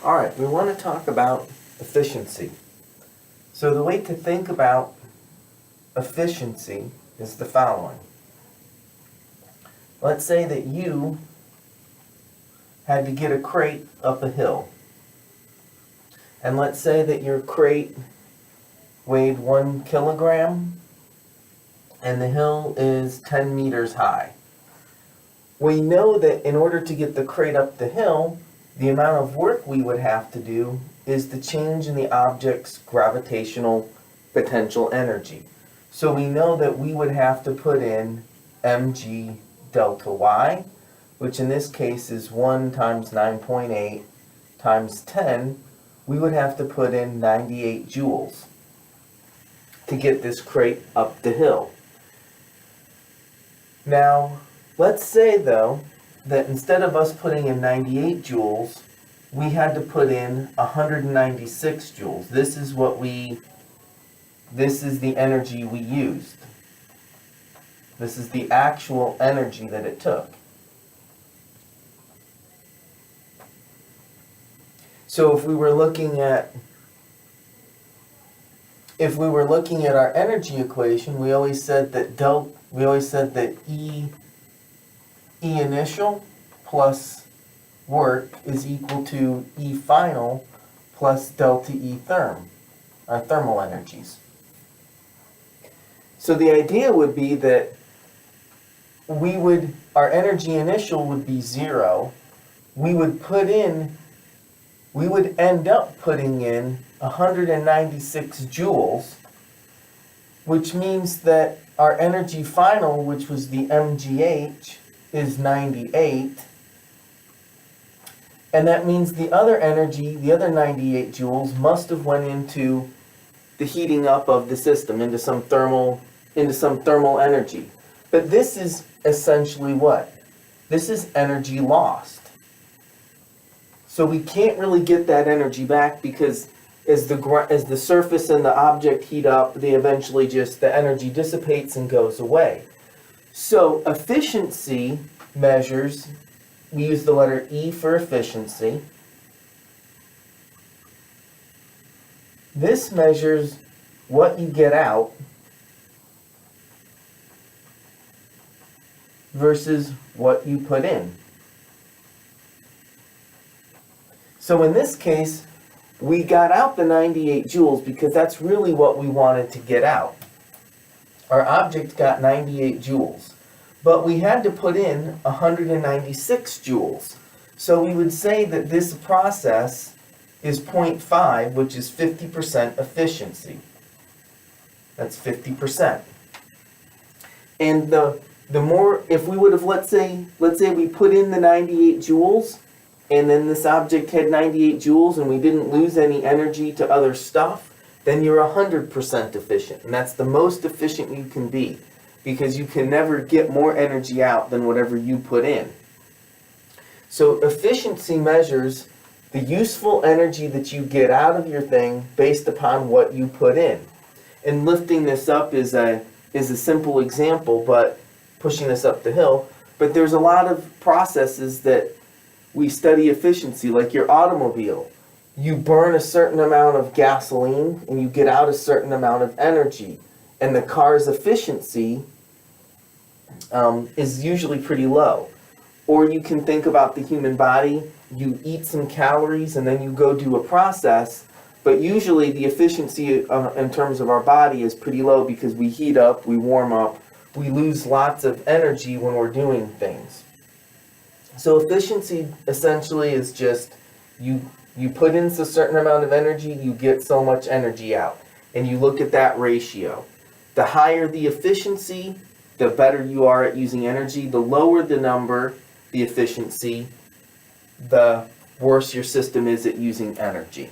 All right, we want to talk about efficiency. So the way to think about efficiency is the following. Let's say that you had to get a crate up a hill. And let's say that your crate weighed 1 kilogram and the hill is 10 meters high. We know that in order to get the crate up the hill, the amount of work we would have to do is the change in the object's gravitational potential energy. So we know that we would have to put in mg delta y, which in this case is 1 times 9.8 times 10. We would have to put in 98 joules to get this crate up the hill. Now, let's say though that instead of us putting in 98 joules, we had to put in 196 joules. This is the energy we used. This is the actual energy that it took. So if we were looking at our energy equation, we always said that E initial plus work is equal to E final plus delta E therm, our thermal energies. So the idea would be that our energy initial would be 0. We would end up putting in 196 joules, which means that our energy final, which was the mgh, is 98. And that means the other energy, the other 98 joules, must have went into the heating up of the system, into some thermal energy. But this is essentially what? This is energy lost. So we can't really get that energy back because as the surface and the object heat up, the energy dissipates and goes away. So efficiency measures, we use the letter E for efficiency. This measures what you get out versus what you put in. So in this case, we got out the 98 joules because that's really what we wanted to get out. Our object got 98 joules, but we had to put in 196 joules. So we would say that this process is 0.5, which is 50% efficiency. That's 50%. And the more, if we would have, let's say we put in the 98 joules, and then this object had 98 joules and we didn't lose any energy to other stuff, then you're 100% efficient. And that's the most efficient you can be, because you can never get more energy out than whatever you put in. So efficiency measures the useful energy that you get out of your thing based upon what you put in. And lifting this up is a simple example, but pushing this up the hill. But there's a lot of processes that we study efficiency, like your automobile. You burn a certain amount of gasoline and you get out a certain amount of energy. And the car's efficiency is usually pretty low. Or you can think about the human body. You eat some calories and then you go do a process. But usually the efficiency in terms of our body is pretty low because we heat up, we warm up, we lose lots of energy when we're doing things. So efficiency essentially is just you put in a certain amount of energy, you get so much energy out. And you look at that ratio. The higher the efficiency, the better you are at using energy. The lower the number, the efficiency, the worse your system is at using energy.